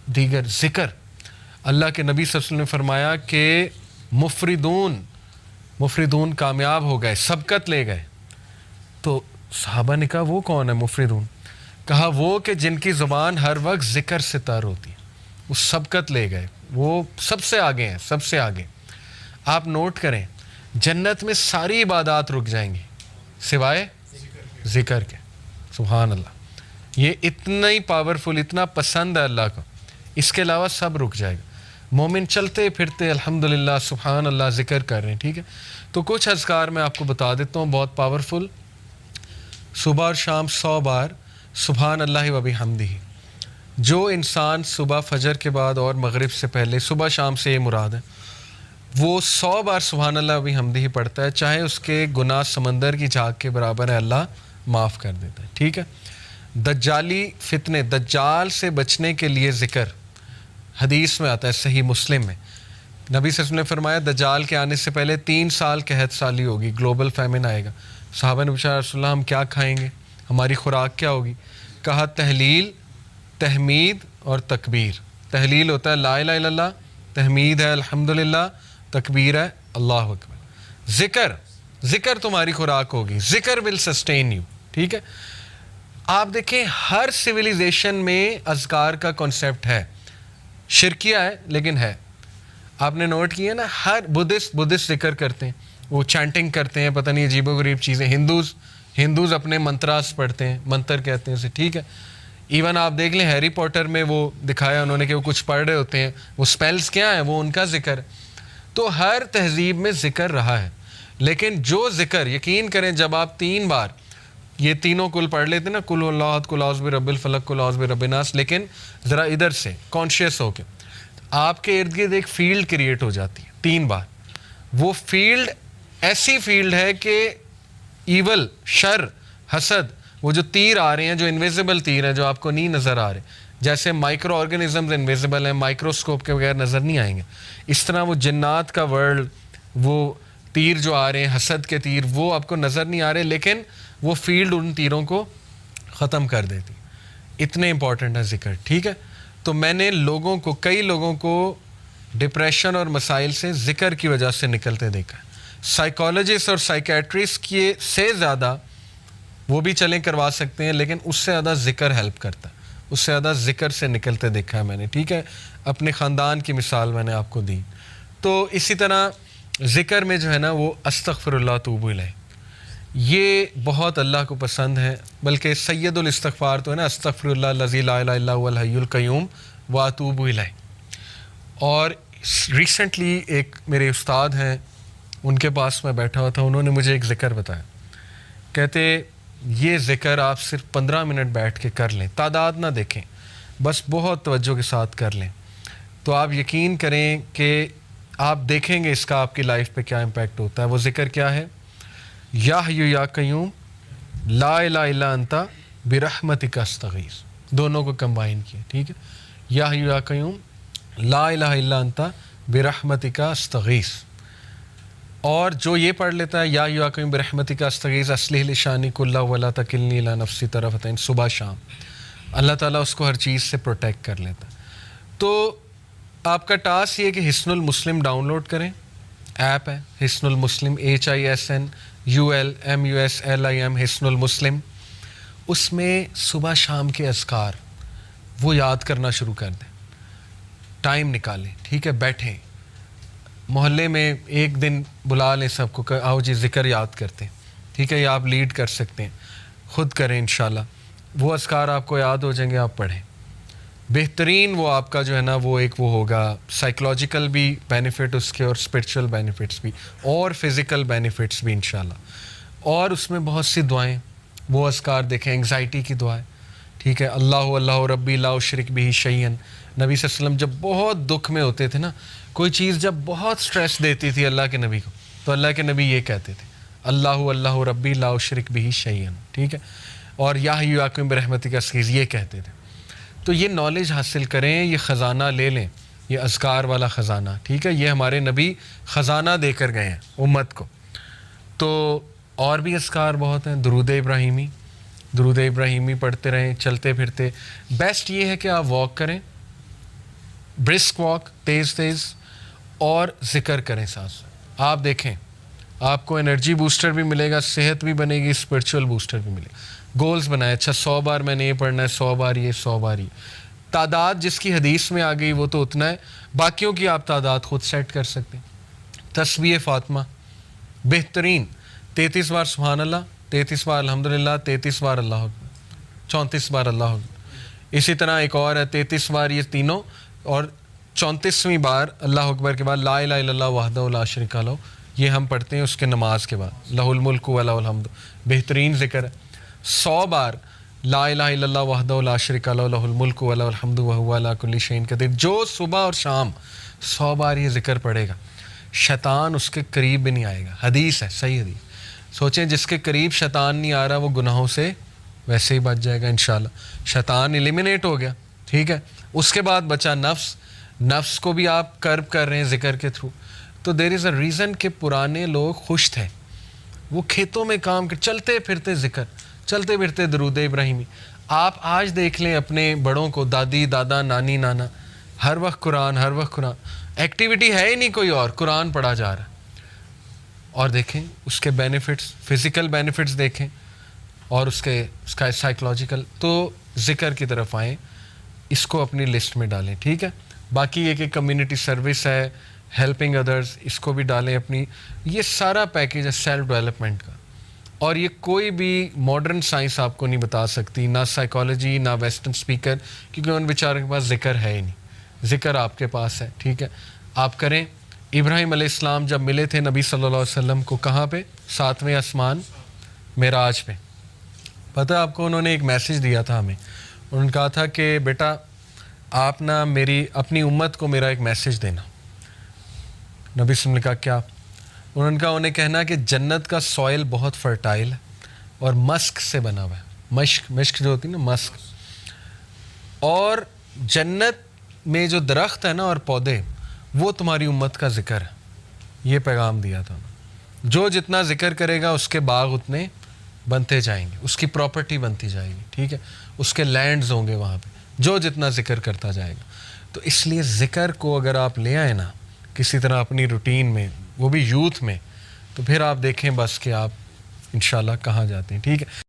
दीगर ज़िक्र। अल्लाह के नबी सल्लल्लाहु अलैहि वसल्लम ने फरमाया कि मुफरिदून कामयाब हो गए, सबकत ले गए। तो सहाबा ने कहा वो कौन है मुफरिदून? कहा वो कि जिनकी ज़ुबान हर वक्त ज़िक्र से तर होती है, वो सबकत ले गए, वो सबसे आगे हैं, सबसे आगे। आप नोट करें, जन्नत में सारी इबादत रुक जाएंगी सिवाय ज़िक्र के। सुभान अल्लाह, ये इतना ही पावरफुल, इतना पसंद है अल्लाह को, इसके अलावा सब रुक जाएगा। मोमिन चलते फिरते अल्हम्दुलिल्लाह सुभान अल्लाह ज़िक्र कर रहे हैं, ठीक है। तो कुछ अज़कार मैं आपको बता देता हूँ, बहुत पावरफुल। सुबह और शाम 100 बार सुभान अल्लाह व बिहम्दिही। जो इंसान सुबह फजर के बाद और मगरिब से पहले, सुबह शाम से ये मुराद है, वो 100 बार सुभान अल्लाह व बिहम्दिही पढ़ता है, चाहे उसके गुनाह समंदर की झाग के बराबर है, अल्लाह माफ़ कर देता है, ठीक है। दज्जाली फितने, दज्जाल से बचने के लिए ज़िक्र, हदीस में आता है सही मुस्लिम में, नबी सल्लल्लाहु अलैहि वसल्लम ने फरमाया दज्जाल के आने से पहले 3 साल कहत साली होगी, ग्लोबल फैमिन आएगा। सहाबा ने पूछा रसूलल्लाह हम क्या खाएंगे, हमारी खुराक क्या होगी? कहा तहलील, तहमीद और तकबीर। तहलील होता है ला इलाहा इल्लल्लाह, तहमीद है अल्हम्दुलिल्लाह, तकबीर है अल्लाहु अकबर। ज़िक्र तुम्हारी खुराक होगी, ज़िक्र विल सस्टेन यू, ठीक है। आप देखें हर सिविलाइजेशन में अज़कार का कॉन्सेप्ट है, शिरकिया है लेकिन है। आपने नोट किया ना, हर बुद्धिस्ट ज़िक्र करते हैं, वो चैंटिंग करते हैं, पता नहीं अजीबो-गरीब चीज़ें। हिंदूज़ अपने मंत्रास पढ़ते हैं, मंत्र कहते हैं उसे, ठीक है। इवन आप देख लें हैरी पॉटर में वो दिखाया उन्होंने कि वो कुछ पढ़ रहे होते हैं, वो स्पेल्स क्या है, वो उनका ज़िक्र है। तो हर तहजीब में ज़िक्र रहा है, लेकिन जो ज़िक्र, यकीन करें जब आप 3 बार ये तीनों कुल पढ़ लेते ना, कुल अल्लाह कुल औज़ बिरब्बिल फलक कुल औज़ बिरब्बिन नास, लेकिन ज़रा इधर से कॉन्शियस होके आपके इर्द गिर्द एक फील्ड क्रिएट हो जाती है 3 बार। वो फील्ड ऐसी फील्ड है कि ईवल, शर, हसद, वो जो तीर आ रहे हैं, जो इनविजिबल तीर हैं, जो आपको नहीं नज़र आ रहे, जैसे माइक्रो ऑर्गेनिजम्स इनविजिबल हैं, माइक्रोस्कोप के बगैर नज़र नहीं आएंगे, इस तरह वो जिन्नात का वर्ल्ड, वो तीर जो आ रहे हैं, हसद के तीर, वो आपको नज़र नहीं आ रहे, लेकिन वो फील्ड उन तीरों को ख़त्म कर देती। इतने इंपॉर्टेंट है ज़िक्र, ठीक है। तो मैंने कई लोगों को डिप्रेशन और मसाइल से ज़िक्र की वजह से निकलते देखा है। साइकोलॉजिस्ट और साइकेट्रिस्ट के से ज़्यादा वो भी चलें करवा सकते हैं, लेकिन उससे ज़्यादा ज़िक्र हेल्प करता है, उससे ज़्यादा ज़िक्र से निकलते देखा है मैंने, ठीक है। अपने ख़ानदान की मिसाल मैंने आपको दी। तो इसी तरह ज़िक्र में जो है ना, वो अस्तग़फ़िरुल्लाह तूबू इलैह, ये बहुत अल्लाह को पसंद है। बल्कि सैयदुल इस्तिग़फ़ार तो है ना, अस्तग़फ़िरुल्लाह लज़ी ला इलाहा इल्ला हुवल हय्युल क़य्यूम व अतूबु इलैह। और रिसेंटली एक मेरे उस्ताद हैं, उनके पास मैं बैठा हुआ था, उन्होंने मुझे एक ज़िक्र बताया। कहते ये ज़िक्र आप सिर्फ 15 मिनट बैठ के कर लें, तादाद ना देखें, बस बहुत तवज्जो के साथ कर लें, तो आप यकीन करें कि आप देखेंगे इसका आपकी लाइफ पे क्या इम्पैक्ट होता है। वो ज़िक्र क्या है? या हय्यु या क़य्यूम ला इलाहा इल्ला अंता बिरहमतिका अस्तगीस, दोनों को कंबाइन किया, ठीक है। या हय्यु या क़य्यूम ला इलाहा इल्ला अंता बिरहमतिका अस्तगीस। और जो ये पढ़ लेता है या हय्यु या क़य्यूम बिरहमतिका अस्तगीस अस्लिह लिशानी कुल्लहु वला तकिलनी इला नफ्सी तरफ़तैन, सुबह शाम, अल्लाह ताला उसको हर चीज़ से प्रोटेक्ट कर लेता है। तो आपका टास्क ये कि हिस्नुल मुस्लिम डाउनलोड करें, ऐप है हिस्नुल मुस्लिम, HISNULMUSLIM, हिस्नुल मुस्लिम। उसमें सुबह शाम के अज़कार वो याद करना शुरू कर दें, टाइम निकालें, ठीक है। बैठें, मोहल्ले में एक दिन बुला लें सबको, आओ जी ज़िक्र याद करते हैं, ठीक है। या आप लीड कर सकते हैं, ख़ुद करें, इंशाल्लाह वो अज़कार आपको याद हो जाएंगे, आप पढ़ें। बेहतरीन वो आपका जो है ना, वो एक वो होगा, साइकोलॉजिकल भी बेनिफिट उसके और स्पिरिचुअल बेनिफिट्स भी और फिज़िकल बेनिफिट्स भी इंशाल्लाह। और उसमें बहुत सी दुआएं, वो अज़कार देखें, एंग्जाइटी की दुआएं, ठीक है। अल्लाहु अल्लाहु रब्बी ला उशरिक बिही शैयन। नबी सल्लल्लाहु अलैहि वसल्लम जब बहुत दुख में होते थे ना, कोई चीज़ जब बहुत स्ट्रेस देती थी अल्लाह के नबी को, तो अल्लाह के नबी ये कहते थे, अल्लाहु अल्लाहु रब्बी ला उशरिक बिही शैयन, ठीक है। और या हय्यु या क़य्यूम बिरहमतिका अस्तगीस ये कहते थे। तो ये नॉलेज हासिल करें, ये ख़जाना ले लें, ये अज़कार वाला ख़जाना, ठीक है। ये हमारे नबी ख़जाना देकर गए हैं उम्मत को। तो और भी अज़कार बहुत हैं, दुरूद इब्राहीमी पढ़ते रहें चलते फिरते। बेस्ट ये है कि आप वॉक करें, ब्रिस्क वॉक, तेज़ तेज़, और ज़िक्र करें साथ साथ। आप देखें आपको एनर्जी बूस्टर भी मिलेगा, सेहत भी बनेगी, स्पिरिचुअल बूस्टर भी मिलेगा। गोल्स बनाए, अच्छा 100 बार मैंने ये पढ़ना है, 100 बार ये, 100 बार ये। तादाद जिसकी हदीस में आ गई वो तो उतना है, बाकियों की आप तादाद खुद सेट कर सकते हैं। तस्बीह फ़ातिमा बेहतरीन 33 बार सुभान अल्लाह, 33 बार अल्हम्दुलिल्लाह, 33 बार अल्लाह अकबर, 34 बार अल्लाह अकबर। इसी तरह एक और है 33 बार ये तीनों, और 34वीं बार अल्लाह अकबर के बाद ला इलाहा इल्लल्लाह वहदहु ला शरीका लहू, ये हम पढ़ते हैं उसके नमाज के बाद, लहुल मुल्कु व लहुल हम्द, बेहतरीन ज़िक्र है। 100 बार ला इलाहा इल्लल्लाह वहदहु ला शरीका लहू लहुल मुल्कु व लहुल हम्दु व हुवा अला कुल्लि शैइन क़दीर, जो सुबह और शाम 100 बार ये ज़िक्र पढ़ेगा, शैतान उसके करीब भी नहीं आएगा। हदीस है, सही हदीस। सोचें जिसके करीब शैतान नहीं आ रहा वो गुनाहों से वैसे ही बच जाएगा इंशाल्लाह, शैतान एलिमिनेट हो गया, ठीक है। उसके बाद बचा नफ्स, नफ्स को भी आप कर्ब कर रहे हैं ज़िक्र के थ्रू। तो देयर इज़ अ रीज़न कि पुराने लोग खुश थे, वो खेतों में काम कर, चलते फिरते ज़िक्र, चलते फिरते दरूद इब्राहिमी। आप आज देख लें अपने बड़ों को, दादी दादा नानी नाना, हर वक्त कुरान, हर वक्त कुरान, एक्टिविटी है ही नहीं कोई और, कुरान पढ़ा जा रहा है। और देखें उसके बेनिफिट्स, फिज़िकल बेनिफिट्स देखें, और उसका साइकोलॉजिकल। तो ज़िक्र की तरफ आएँ, इसको अपनी लिस्ट में डालें, ठीक है। बाकी एक कम्युनिटी सर्विस है, हेल्पिंग अदर्स, इसको भी डालें अपनी। ये सारा पैकेज है सेल्फ डेवलपमेंट का, और ये कोई भी मॉडर्न साइंस आपको नहीं बता सकती, ना साइकोलॉजी ना वेस्टर्न स्पीकर, क्योंकि उन बेचारों के पास ज़िक्र है ही नहीं। ज़िक्र आपके पास है, ठीक है, आप करें। इब्राहिम अलैहिस्सलाम जब मिले थे नबी सल्लल्लाहु अलैहि वसल्लम को, कहाँ पे? 7वें आसमान मेराज पे। पता है आपको, उन्होंने एक मैसेज दिया था हमें। उन्होंने कहा था कि बेटा आप ना मेरी अपनी उम्मत को मेरा एक मैसेज देना। नबी सल्लल्लाहु अलैहि वसल्लम ने कहा क्या? उन्होंने कहा उन्हें कहना कि जन्नत का सॉइल बहुत फर्टाइल है और मस्क से बना हुआ है। मश्क जो होती है ना, मस्क। और जन्नत में जो दरख्त है ना और पौधे, वो तुम्हारी उम्मत का ज़िक्र है। ये पैगाम दिया था। जो जितना ज़िक्र करेगा उसके बाग उतने बनते जाएंगे, उसकी प्रॉपर्टी बनती जाएगी, ठीक है, उसके लैंड्स होंगे वहाँ पे, जो जितना ज़िक्र करता जाएगा। तो इसलिए ज़िक्र को अगर आप ले आए ना किसी तरह अपनी रूटीन में, वो भी यूथ में, तो फिर आप देखें बस कि आप इंशाल्लाह कहाँ जाते हैं, ठीक है।